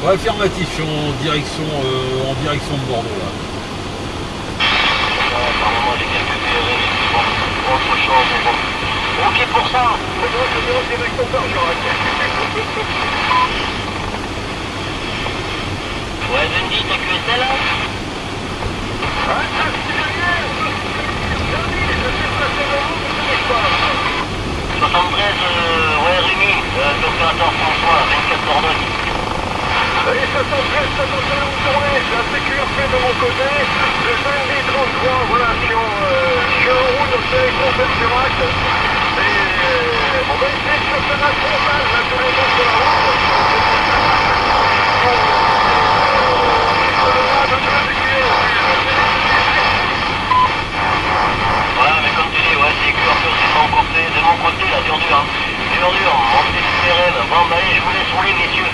Ouais, affirmatif, je suis en direction de Bordeaux là. Par moment, j'ai quelques BRL qui vont autre chose, mais bon. Ok pour ça. Direction Bergerac. Ouais, Bundy, t'as que celle là? Ah, ça, c'est gagné. 73, ouais, Rémi, l'opérateur François, 24 Dordogne. Et 73, ça s'en fait une journée, c'est la CQRP de mon côté, le Bundy 33, voilà, je suis en route dans le direction Bergerac. Et on va essayer de se faire un frontal, là, tous les gens sur la route. Voilà, mais comme tu dis, ouais, c'est QRP aussi de mon côté, là, dur, hein. Dur, montée souterraine. Bon, bah allez, je vous laisse rouler, messieurs.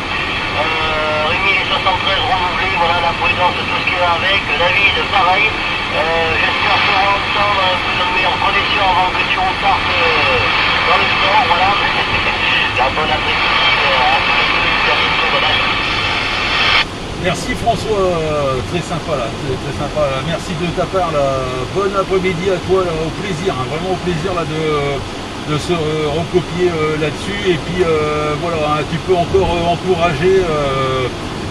Rémi, les 73 renouvelés, voilà, la prudence, tout ce qui va avec. David, pareil. J'espère qu'on va entendre un peu de meilleures connexions avant que tu repartes dans le sport, voilà. La bonne après-midi, à bientôt, voilà. Merci François, très sympa là, très sympa là. Merci de ta part là. Bon après-midi à toi là, au plaisir, hein, vraiment au plaisir là de se recopier là-dessus. Et puis voilà, hein, tu peux encore encourager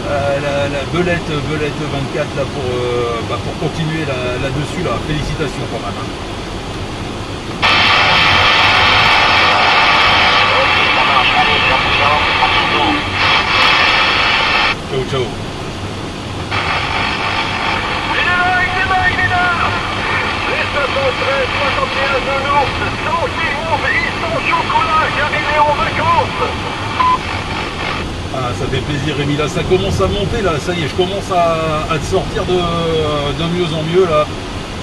la Belette 24 là pour continuer là-dessus là. Félicitations quand même. Hein. Ok, ça marche, allez, à bientôt. Ciao ciao. Les 73, 61 de l'ours, 100 qui montent, ils sont chocolat, car il est en vacances. Ah, ça fait plaisir Rémi, là ça commence à monter là, ça y est, je commence à te sortir de mieux en mieux là.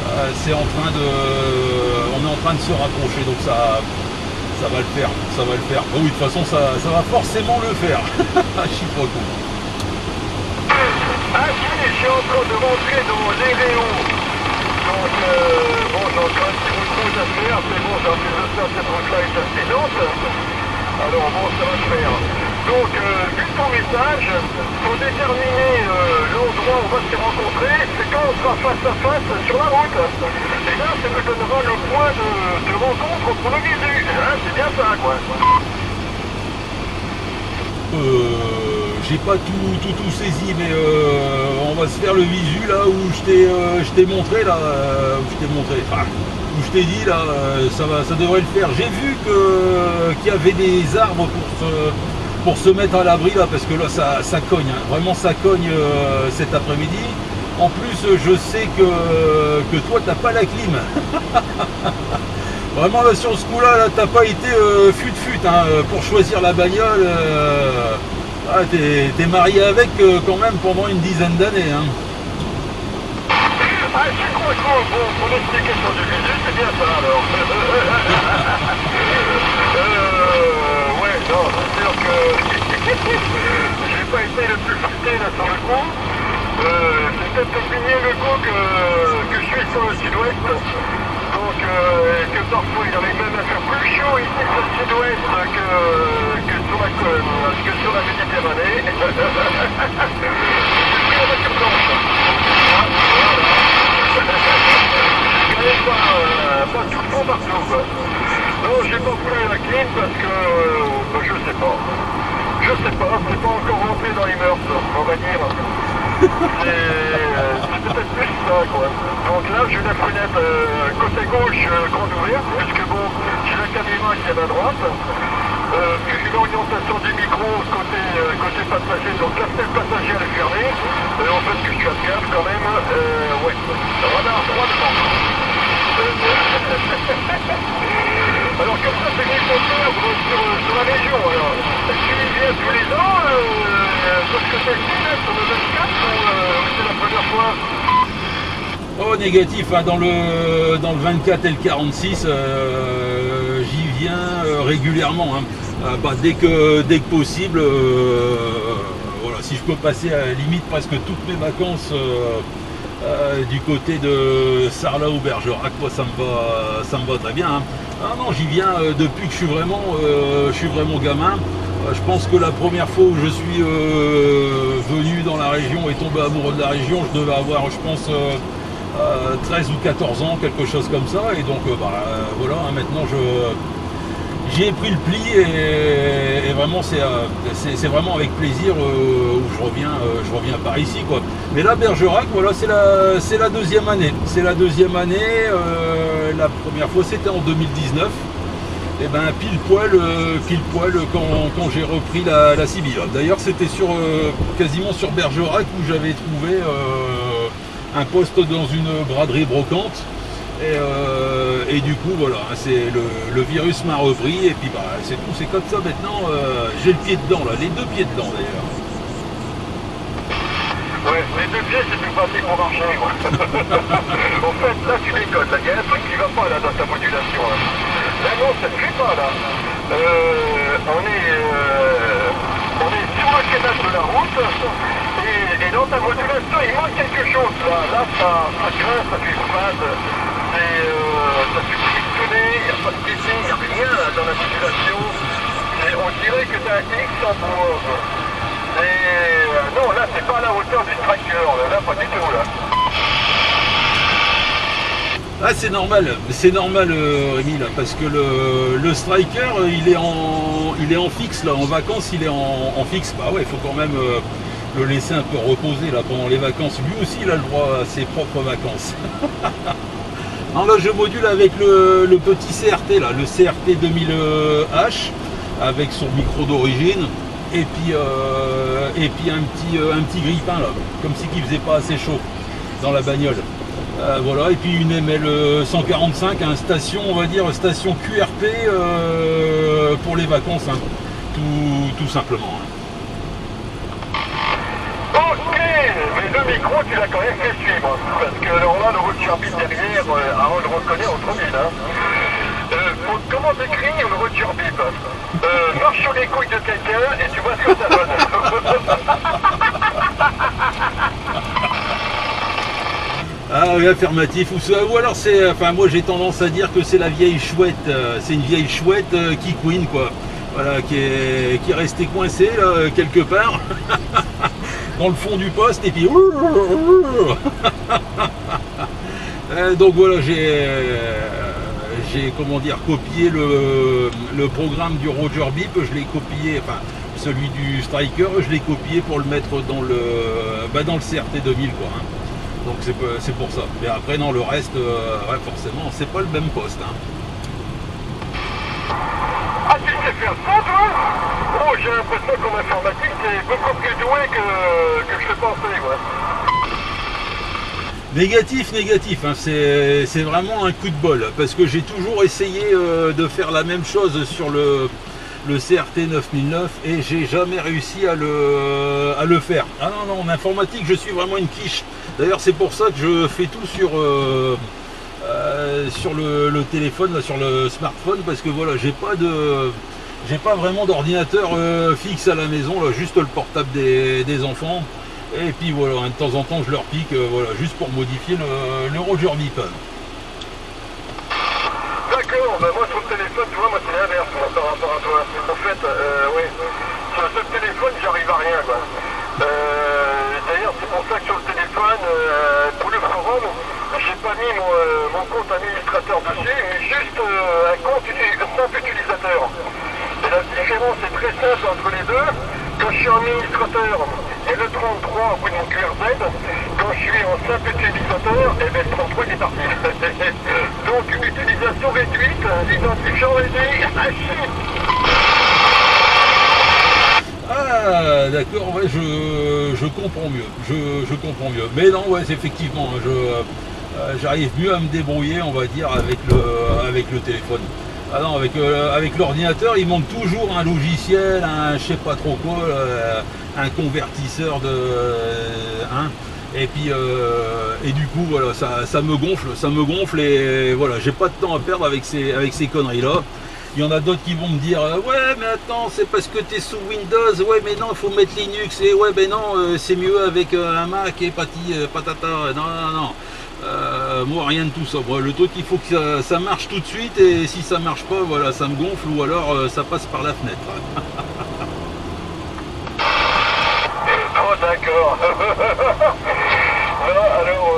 On est en train de se rapprocher, donc ça va le faire, ça va le faire. Bon, oui, de toute façon ça va forcément le faire. Je suis trop content. Ah, je suis en train de rentrer dans les rayons. Donc, bon, j'ai encore un petit peu de route à faire, mais bon, j'ai envie de faire cette route-là est assez lente. Alors, bon, ça va se faire. Donc, vu ton message, pour déterminer l'endroit où on va se rencontrer, c'est quand on sera face à face sur la route. Et là, ça nous donnera le point de rencontre pour le visu. Hein, c'est bien ça, quoi. J'ai pas tout saisi, mais on va se faire le visu là où je t'ai montré là, où je t'ai dit là, ça devrait le faire. J'ai vu qu'il y avait des arbres pour se mettre à l'abri là, parce que là ça cogne, hein. Vraiment ça cogne cet après-midi. En plus, je sais que toi t'as pas la clim. Vraiment là sur ce coup-là, là, t'as pas été fut hein, pour choisir la bagnole. Ah, t'es marié avec quand même pendant une dizaine d'années. Hein. Ah, je crois que bon, pour l'explication du visu, c'est bien ça alors. Ouais, non, c'est sûr que j'ai pas été le plus futé là sur le coup. C'est peut-être opinion le coup que je suis sur le sud-ouest. Donc, que parfois il arrive même à faire plus chaud ici sur le sud-ouest que sur la Méditerranée. J'ai pris la voiture blanche. J'ai pas tout le temps partout, quoi. Non, j'ai pas voulu la clim parce que je sais pas. C'est pas encore rentré dans les mœurs, on va dire. C'est peut-être plus ça, quoi. Donc là, j'ai la fenêtre côté gauche grande ouverte, puisque bon, j'ai la caméra qui est à droite. Puis j'ai l'orientation du micro côté passager, donc la fenêtre passagère est fermée. En fait, que je suis à gaffe quand même, ouais, radar droit devant. Alors comme ça, c'est des compteurs sur la région, alors. Est-ce qu'il vient tous les ans, parce que c'est le sur le 24, ou c'est la première fois? Oh, négatif, hein, dans le 24 et le 46, j'y viens régulièrement. Hein. Dès que possible, voilà, si je peux passer à la limite presque toutes mes vacances du côté de Sarlat ou Bergerac, quoi, ça me va très bien. Hein. Ah non, j'y viens depuis que je suis vraiment gamin. Je pense que la première fois où je suis venu dans la région et tombé amoureux de la région, je devais avoir, je pense, 13 ou 14 ans, quelque chose comme ça. Et donc, voilà, hein, maintenant, j'y ai pris le pli et vraiment, c'est vraiment avec plaisir où je reviens par ici, quoi. Mais là, Bergerac, voilà, c'est la deuxième année. C'est la deuxième année. La première fois, c'était en 2019. Et ben pile poil quand j'ai repris la Sibylle. D'ailleurs c'était quasiment sur Bergerac où j'avais trouvé un poste dans une braderie brocante et du coup voilà, c'est le virus m'a repris et puis c'est tout, c'est comme ça maintenant, j'ai le pied dedans là, les deux pieds dedans d'ailleurs. Ouais, les deux pieds c'est plus pratique pour marcher quoi. En fait là tu déconnes, il y a un truc qui va pas là dans ta modulation là. Là non, ça ne fait pas là. On est sur le canal de la route et dans ta modulation il manque quelque chose là. Là ça grince, ça fait fade, ça fait frictionner, il n'y a pas de PC, il n'y a rien là, dans la modulation. Et on dirait que tu as un X en bois. Non, là c'est pas à la hauteur du striker, là pas du tout là. Ah c'est normal Rémi là, parce que le striker il est en fixe là, en vacances il est en fixe, bah ouais il faut quand même le laisser un peu reposer là pendant les vacances, lui aussi il a le droit à ses propres vacances. Non là je module avec le petit CRT là, le CRT 2000H avec son micro d'origine et puis un petit grille-pain là, comme si il faisait pas assez chaud dans la bagnole. Voilà, et puis une ML 145, un station, on va dire station QRP pour les vacances, hein. Tout simplement. Hein. Ok, mais le micro tu l'as quand même fait suivre, parce que alors là le road turbine derrière, on le reconnaît en 3000. Hein. Comment décrire le road turbine? Marche sur les couilles de quelqu'un et tu vois ce que ça donne. Ah oui, affirmatif, ou alors c'est, enfin moi j'ai tendance à dire que c'est la vieille chouette, c'est une vieille chouette qui couine quoi, voilà, qui est restée coincée là, quelque part, dans le fond du poste et puis donc voilà, j'ai comment dire copié le programme du Roger Bip, je l'ai copié, enfin celui du Striker, je l'ai copié pour le mettre dans le CRT 2000 quoi. Hein. Donc c'est pour ça. Mais après non, le reste, ouais, forcément, c'est pas le même poste. Hein. Ah tu sais faire ça toi? Oh j'ai l'impression qu'en informatique t'es beaucoup plus doué que je pensais quoi. Négatif, hein, c'est vraiment un coup de bol, parce que j'ai toujours essayé de faire la même chose sur le CRT 9009 et j'ai jamais réussi à le faire. Ah non, en informatique je suis vraiment une quiche. D'ailleurs c'est pour ça que je fais tout sur le téléphone, là, sur le smartphone, parce que voilà, j'ai pas vraiment d'ordinateur fixe à la maison, là, juste le portable des enfants. Et puis voilà, de temps en temps je leur pique, voilà, juste pour modifier le Roger Bip. D'accord, bah moi sur le téléphone, tu vois, moi c'est l'inverse par rapport à toi. En fait, oui, sur le téléphone, j'arrive à rien, quoi. D'ailleurs, c'est pour ça que sur le téléphone, pour le forum, j'ai pas mis mon compte administrateur dessus, mais juste un compte simple utilisateur. Et la différence est très simple entre les deux. Quand je suis administrateur et le 33 au bout de mon QRZ, quand je suis en simple utilisateur, et bien le 33 il est parti. Donc utilisation réduite, identifiant réduit, Ah d'accord, ouais, je comprends mieux. Je comprends mieux. Mais non, ouais, effectivement, j'arrive mieux à me débrouiller, on va dire, avec le téléphone. Ah non, avec l'ordinateur, il manque toujours un logiciel, un je sais pas trop quoi, un convertisseur de... Hein, et puis et du coup voilà, ça me gonfle et voilà, j'ai pas de temps à perdre avec ces conneries là. Il y en a d'autres qui vont me dire ouais mais attends, c'est parce que tu es sous Windows, ouais mais non il faut mettre Linux, et ouais mais non c'est mieux avec un Mac et patata, non. Moi rien de tout ça. Bon, le truc il faut que ça marche tout de suite, et si ça marche pas, voilà, ça me gonfle, ou alors ça passe par la fenêtre. d'accord. Là, alors,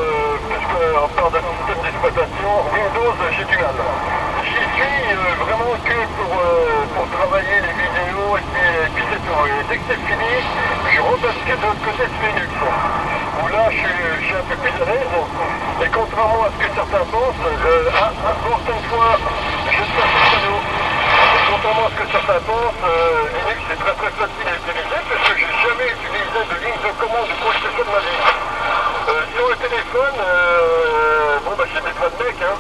puisqu'on parle de système d'exploitation, Windows, j'ai du mal. J'y suis vraiment que pour travailler les vidéos et puis c'est tout. Et dès que c'est fini, je rebascule de l'autre côté de Linux. Où là, je suis un peu plus à l'aise. Et contrairement à ce que certains pensent, une fois, je suis un peu cadeau. Contrairement à ce que certains pensent, Linux est très très facile à utiliser parce que j'ai jamais utilisé de ligne de commande de quoi que ce soit de ma vie. Sur le téléphone, bon bah c'est des traits de mec, hein.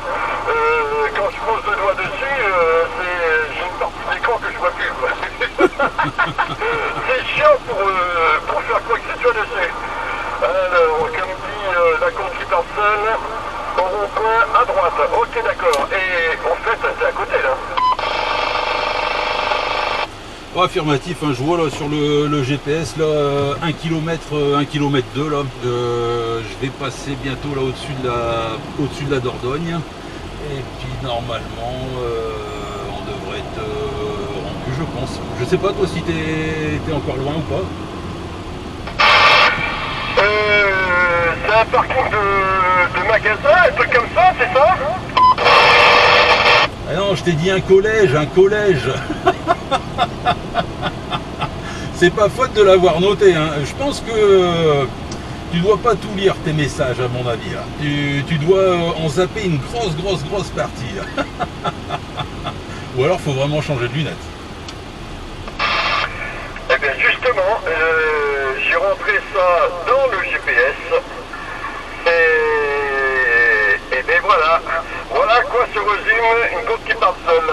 Quand je pose le doigt dessus, j'ai une partie de l'écran que je vois plus. C'est chiant pour faire quoi que ce soit dessus. Alors, comme dit la conquis par seul, au rond-point à droite. Ok, d'accord. Et en fait, c'est à côté là. Oh, affirmatif, hein, je vois là sur le GPS là 1 km, 1 km 2 là. Je vais passer bientôt là au-dessus de la Dordogne. Et puis normalement on devrait être rendu, je pense. Je sais pas toi si t'es encore loin ou pas. C'est un parking de magasin, un truc comme ça, c'est ça? Ah non, je t'ai dit un collège. C'est pas faute de l'avoir noté, hein. Je pense que tu dois pas tout lire tes messages à mon avis là. Tu dois en zapper une grosse partie là. Ou alors faut vraiment changer de lunettes. Eh bien justement, j'ai rentré ça dans le GPS et bien voilà. Voilà à quoi se résume une côte qui parle seule.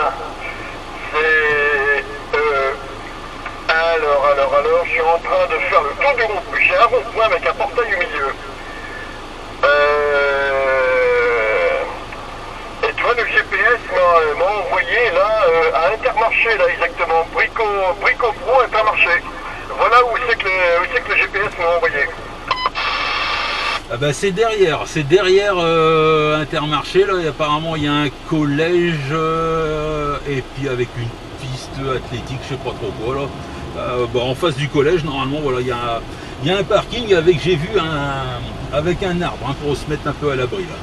C'est alors, je suis en train de faire le tour du rond-point. J'ai un rond-point avec un portail au milieu. Et tu vois, le GPS m'a envoyé là à Intermarché, là exactement. Brico Pro Intermarché. Voilà où c'est que le GPS m'a envoyé. Ah bah c'est derrière Intermarché là, et apparemment il y a un collège et puis avec une piste athlétique, je sais pas trop quoi là. Bah, en face du collège normalement voilà il y a un parking avec, j'ai vu avec un arbre hein, pour se mettre un peu à l'abri là.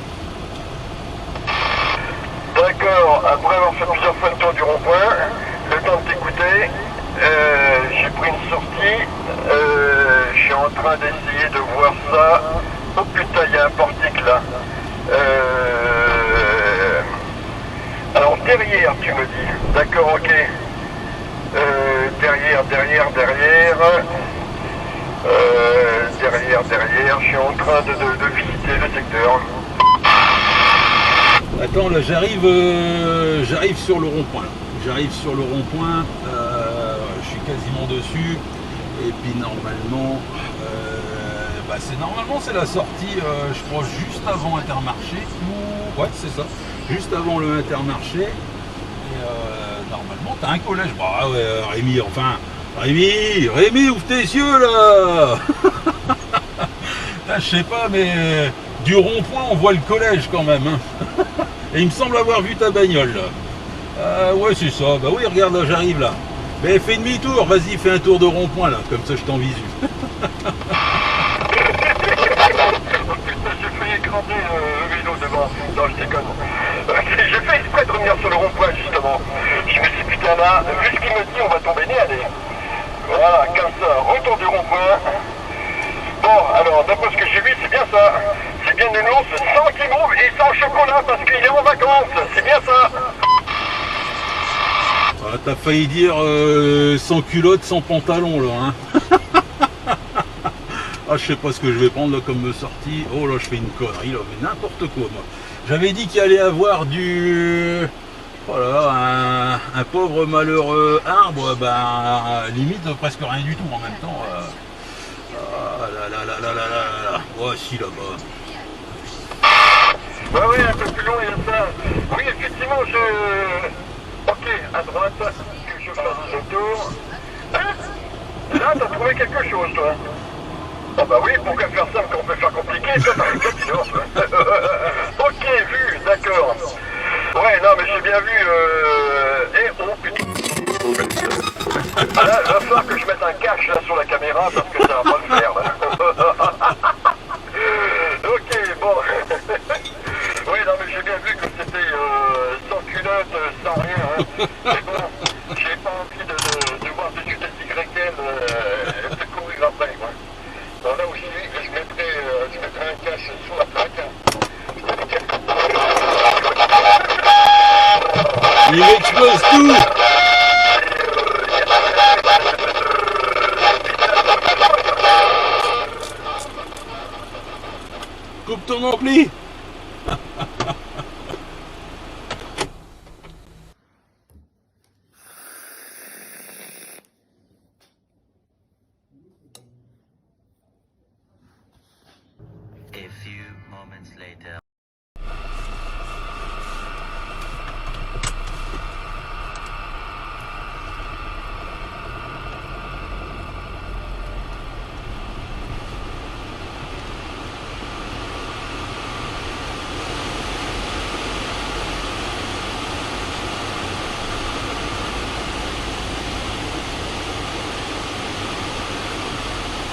D'accord, après avoir fait plusieurs fois le tour du rond-point, le temps de t'écouter, j'ai pris une sortie, je suis en train d'essayer de voir ça. Oh putain, il y a un portique là. Alors derrière, tu me dis. D'accord, ok. Derrière. Je suis en train de visiter le secteur. Attends, là j'arrive sur le rond-point. J'arrive sur le rond-point, je suis quasiment dessus. Et puis normalement, c'est la sortie, je crois, juste avant Intermarché. Ouais, c'est ça. Juste avant le Intermarché. Et normalement, t'as un collège. Bah ouais, Rémi, enfin. Rémi, ouvre tes yeux là. Je sais pas, mais du rond-point, on voit le collège quand même. Hein. Et il me semble avoir vu ta bagnole là. Ouais, c'est ça. Bah oui, regarde, là, j'arrive là. Mais fais demi-tour, vas-y, fais un tour de rond-point là, comme ça je t'en visu. J'ai failli écraser le vélo devant. Non, je déconne. J'ai fait exprès de revenir sur le rond-point justement. Je me suis dit, putain là, vu ce qu'il me dit, on va tomber nez, allez. Voilà, comme ça, retour du rond-point. Bon, alors, d'après ce que j'ai vu, c'est bien ça. C'est bien une ours sans guimauve et sans chocolat parce qu'il est en vacances. C'est bien ça. Ah, t'as failli dire sans culotte, sans pantalon là. Hein. Ah, je sais pas ce que je vais prendre là comme sortie. Oh là, je fais une connerie là, mais n'importe quoi moi. J'avais dit qu'il allait avoir du... Voilà, un pauvre malheureux arbre, ben limite presque rien du tout en même temps. Ah là. Voici là-bas. Bah oui, un peu plus long, il y a ça. Oui, effectivement, Ok, à droite, que je fasse le tour. Hein? Là, t'as trouvé quelque chose, toi. Ah bah oui, pourquoi faire simple quand on peut faire compliqué? Toi, t'as une continence. Ok, vu, d'accord. Ouais, non, mais j'ai bien vu... oh, putain. Là, il va falloir que je mette un cache là sur la caméra parce que ça va pas le faire, là. mon ampli. A few moments later.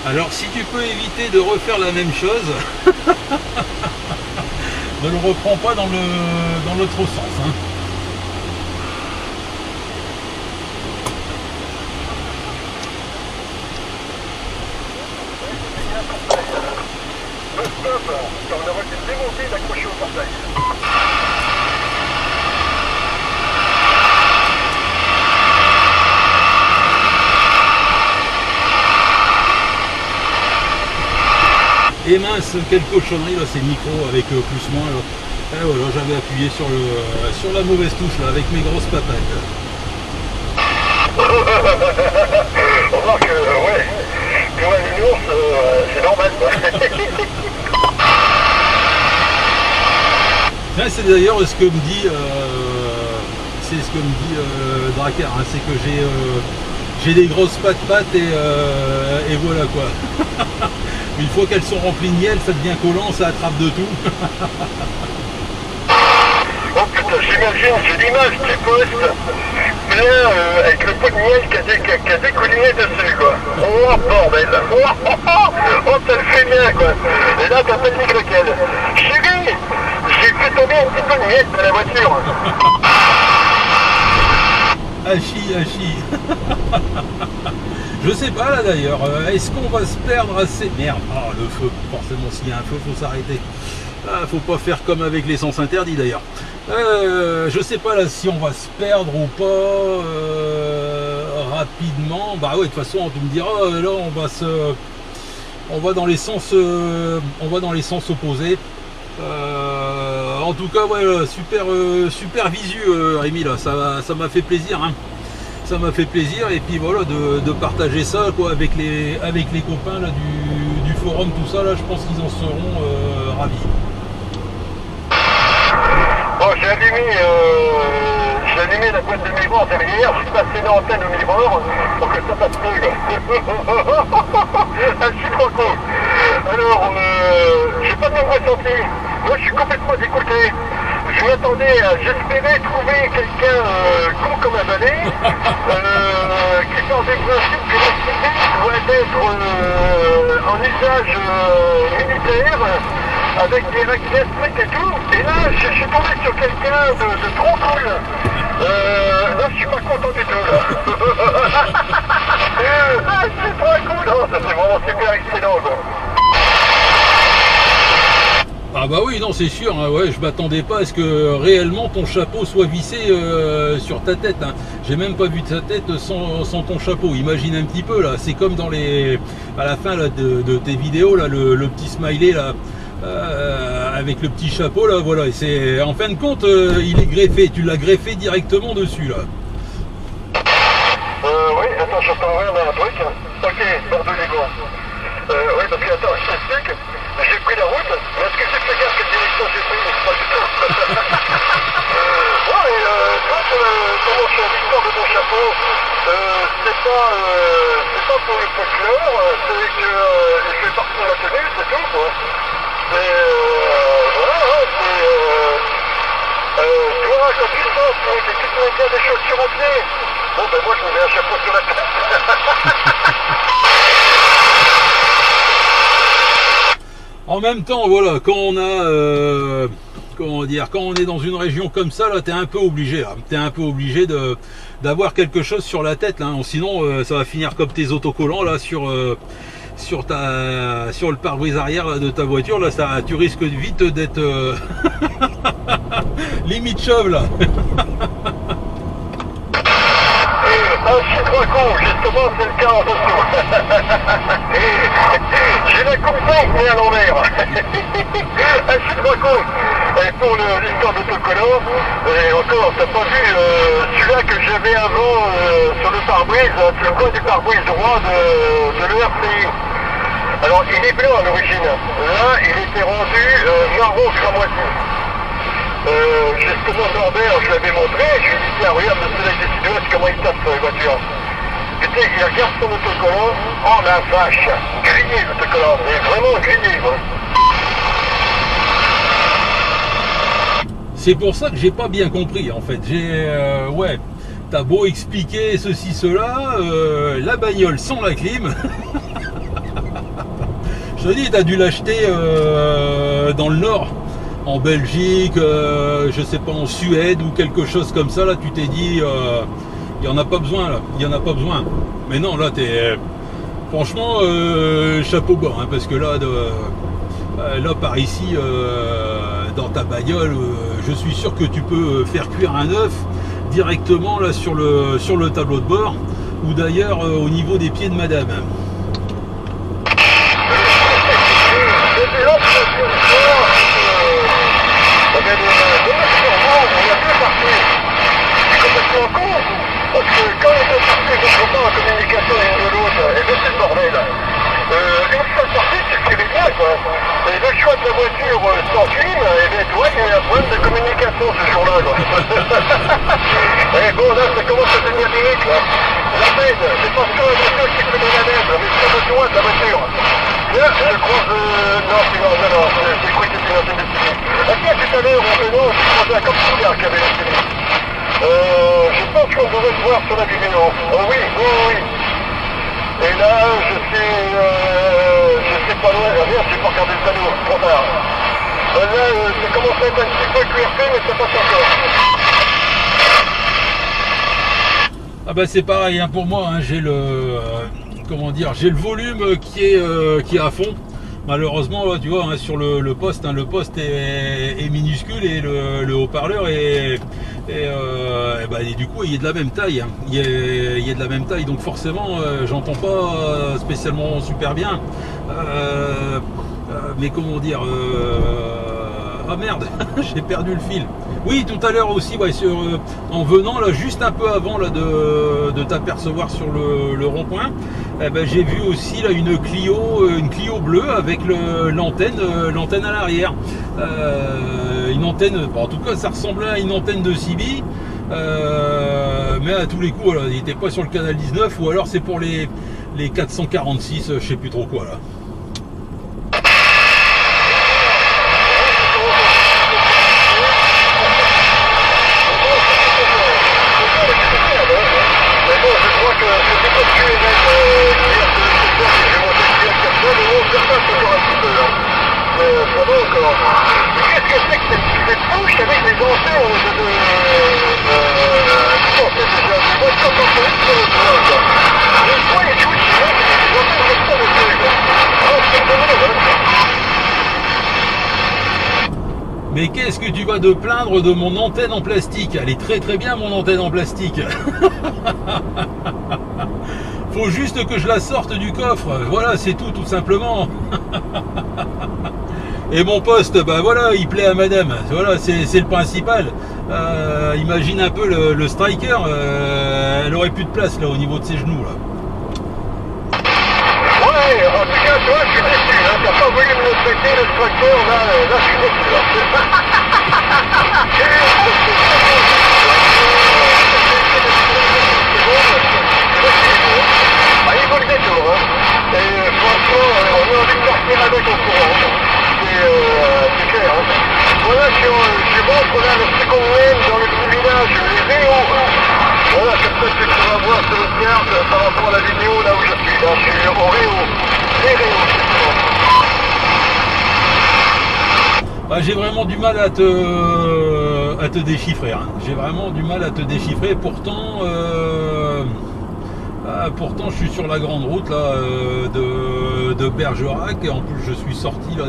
Alors si tu peux éviter de refaire la même chose, ne le reprends pas dans l'autre sens. Hein. Stop, on aurait dû le démonter et l'accrocher au portail. Et mince, quelle cochonnerie là, ces micros avec plus moins là. Et voilà, j'avais appuyé sur la mauvaise touche là, avec mes grosses patates. Remarque, ouais, pour un ours, c'est normal. C'est d'ailleurs ce que me dit Drakkar, hein, c'est que j'ai des grosses pattes et voilà quoi. Une fois qu'elles sont remplies de miel, ça devient collant, ça attrape de tout. Oh putain, j'imagine, j'ai l'image du poste, mais là, avec le pot de miel qui a découliné dessus, quoi. Oh bordel. Oh, ça le fait bien, quoi. Et là, t'appelles Nick lequel. Chérie, j'ai fait tomber un petit peu de miel dans la voiture. Hachi. Je sais pas là d'ailleurs, est-ce qu'on va se perdre assez... Merde, oh, le feu, forcément s'il y a un feu, faut s'arrêter. Ah, faut pas faire comme avec l'essence interdite d'ailleurs. Je sais pas là si on va se perdre ou pas rapidement. Bah ouais, de toute façon, tu me diras, là on va dans les sens opposés. En tout cas, ouais, super visu, Rémi, là, ça m'a fait plaisir, hein. Ça m'a fait plaisir, et puis voilà, de partager ça quoi, avec les copains là, du forum, tout ça, là, je pense qu'ils en seront ravis. Bon, j'ai allumé la boîte de miroir derrière, j'ai passé l'antenne au miroir pour que ça passe mieux. Ah, je suis trop con. Alors, j'ai pas de même ressenti. Moi, je suis complètement dégoûté. Je m'attendais à, j'espérais trouver quelqu'un con comme un balai, qui part du principe que la cité doit être en usage militaire, avec des règles strictes et tout. Et là, je suis tombé sur quelqu'un de trop cool. Là, je suis pas content du tout, là. Ah, c'est trop cool. Oh, ça c'est vraiment super excellent, quoi. Ah bah oui, non, c'est sûr, hein, ouais, je m'attendais pas à ce que réellement ton chapeau soit vissé sur ta tête, hein. J'ai même pas vu ta tête sans ton chapeau. Imagine un petit peu là, c'est comme dans à la fin là, de tes vidéos là, le petit smiley là, avec le petit chapeau là, voilà. Et c'est en fin de compte, il est greffé, tu l'as greffé directement dessus là. Oui, attends, je suis en train d'ouvrir un truc. Ok, Bordeaux-les-Grands. Oui, parce que attends, je t'explique. J'ai pris la route, mais est-ce que j'ai fait gaffe quelle direction j'ai pris? Pas du tout. Bon, et donc, comment je suis l'histoire de mon chapeau, c'est pas pour le folklore, c'est que je fais partie de la tenue, c'est tout, quoi. Mais voilà, hein, toi, quand tu sors, tu te mets bien des chaussures aux pieds. Bon, ben moi, je me mets un chapeau sur la tête. En même temps, voilà, quand on a, comment dire, quand on est dans une région comme ça, là, t'es un peu obligé, là, t'es un peu obligé d'avoir quelque chose sur la tête, là, hein. Sinon, ça va finir comme tes autocollants là sur le pare-brise arrière là, de ta voiture, là, tu risques vite d'être limite chauve là. Ah, je suis trop con, justement, c'est le cas en dessous. J'ai la coursier mais à l'envers. Je suis trop con. Et pour l'histoire d'autocollant, et encore, t'as pas vu celui-là que j'avais avant sur le pare-brise, sur le coin du pare-brise droit de l'ERCI. Alors, il est blanc à l'origine. Là, il était rendu marron cramoisi. Justement, Norbert, je l'avais montré, je lui ai dit, tiens, regarde le soleil des Sud-Ouest, comment il tape sur les voitures. Et tu sais, il regarde son autocollant, oh la vache, grillé l'autocollant, mais vraiment grillé, quoi. C'est pour ça que j'ai pas bien compris en fait. Ouais, t'as beau expliquer ceci, cela, la bagnole sans la clim. Je te dis, t'as dû l'acheter dans le Nord, en Belgique, je sais pas, en Suède ou quelque chose comme ça. Là, tu t'es dit, il y en a pas besoin là, il y en a pas besoin. Mais non, là, franchement, chapeau bas, hein, parce que là, là par ici, dans ta bagnole, je suis sûr que tu peux faire cuire un œuf directement là sur le tableau de bord, ou d'ailleurs au niveau des pieds de madame. Parce que quand on est sorti, je ne pas en communication l'une de l'autre, et bien c'est le bordel. Une seule sortie, tu fais bien, quoi. Et le choix de la voiture sans clim, et bien toi, il y a un problème de communication ce jour-là, quoi. Et bon, là, ça commence à devenir limite, là. La peine, c'est pas ça, la voiture qui fait de la neige, mais c'est besoin de la voiture. Là, je croise... Non, c'est quoi qui était l'antenne de télé. Ah tiens, tout à l'heure, en venant, j'ai croisé un camping-car qui avait la télé. Je pense qu'on devrait le voir sur la vidéo. Oui. Et là, je sais pas loin, rien, j'ai pas regardé le panneau, trop tard. Là, ça commence à être un petit peu QRP, mais ça passe encore. Ah bah c'est pareil hein, pour moi, hein, j'ai le comment dire, j'ai le volume qui est à fond. Malheureusement là, tu vois, hein, sur le poste, hein, le poste est minuscule et le haut-parleur et du coup il est de la même taille, hein. Il est de la même taille, donc forcément j'entends pas spécialement super bien. Mais comment dire, ah merde, j'ai perdu le fil. Oui, tout à l'heure aussi, ouais, en venant là, juste un peu avant là, de t'apercevoir sur le rond-point, j'ai vu aussi là une Clio bleue avec l'antenne à l'arrière. Une antenne, bon, en tout cas ça ressemblait à une antenne de CB, mais à tous les coups, voilà, il n'était pas sur le canal 19, ou alors c'est pour les 446, je sais plus trop quoi là. Mais qu'est-ce que tu vas te plaindre de mon antenne en plastique? Elle est très très bien, mon antenne en plastique. Faut juste que je la sorte du coffre. Voilà, c'est tout simplement. Et mon poste, bah voilà, il plaît à madame. Voilà, c'est le principal. Imagine un peu le striker. Elle aurait plus de place là au niveau de ses genoux là. Ouais, en tout cas, toi, je suis déçu, hein. T'as pas voulu me le traiter, le tracteur, là, je suis déçu, là. Ah, il vaut le détour, hein. Et franchement, on a envie de partir avec au courant. C'est clair, hein. Voilà, je montre là le second wave dans le petit village, les Réaux. Voilà, comme ça, tu vas voir sur le carte par rapport à la vidéo là où je suis. Là, je suis au Réaux. Les Réaux, Bah, j'ai vraiment du mal à te déchiffrer. Hein. J'ai vraiment du mal à te déchiffrer. Pourtant, je suis sur la grande route là de Bergerac. Et en plus, je suis sorti là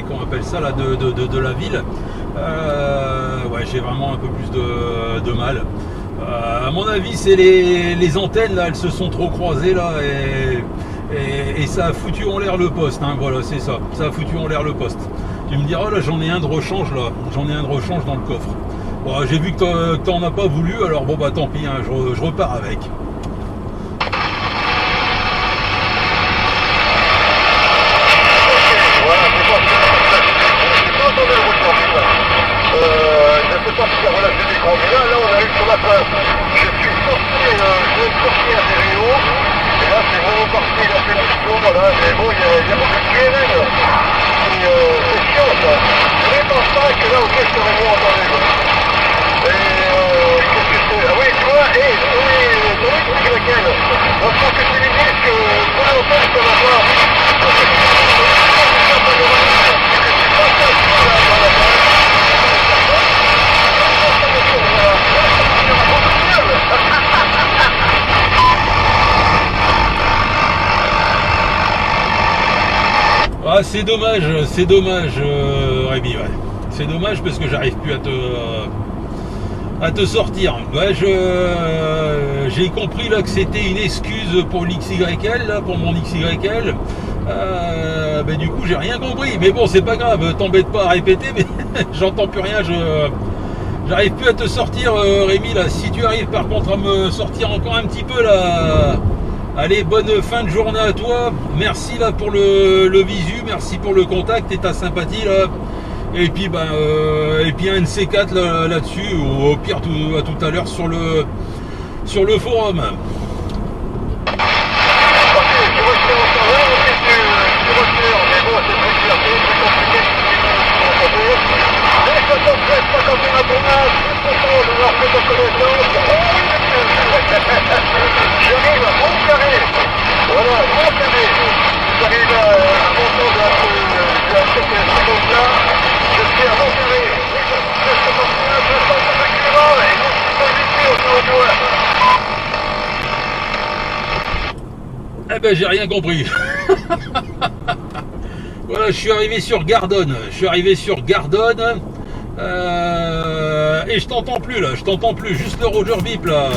comment on appelle ça là de la ville. Ouais, j'ai vraiment un peu plus de mal. À mon avis, c'est les antennes là, elles se sont trop croisées là Et ça a foutu en l'air le poste, hein, voilà, c'est ça. Ça a foutu en l'air le poste. Tu me diras, là, j'en ai un de rechange, là. J'en ai un de rechange dans le coffre. Bon, j'ai vu que t'en as pas voulu, alors bon, bah tant pis, hein, je repars avec. Je ne sais pas si ça relâche des combien. Là, on a eu sur la fin. Je suis sorti à Véréo. Et là, c'est vraiment parti. Il a fait du tour. Voilà. Mais bon, il y a beaucoup de QNL. C'est chiant, ça. Je vraiment pas que là, ok, je serais moins entendu. Et qu'est-ce que c'est? Ah oui, tu vois, et dans les trucs lesquels on sent que tu lui dises que pour longtemps, ça va pas. Ah, c'est dommage, Rémi, ouais. C'est dommage parce que j'arrive plus à te sortir. Ouais, j'ai compris là que c'était une excuse pour l'XYL, là, pour mon XYL. Ben, du coup, j'ai rien compris. Mais bon, c'est pas grave, t'embête pas à répéter, mais j'entends plus rien. J'arrive plus à te sortir, Rémi, là. Si tu arrives par contre à me sortir encore un petit peu là. Allez, bonne fin de journée à toi. Merci là pour le visu, merci pour le contact et ta sympathie là. Et puis et puis un de ces quatre là-dessus, ou au pire à tout à l'heure sur le forum. J'arrive à mon carré. Voilà, mon carré. J'arrive à mon temps de cette seconde-là. Je suis à mon carré. Je suis Eh ben, j'ai rien compris. Voilà, je suis arrivé sur Gardonne. Et je t'entends plus là, juste le Roger Bip là.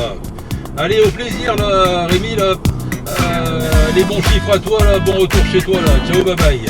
Allez, au plaisir là, Rémi là. Les bons chiffres à toi là, bon retour chez toi là. Ciao, bye bye.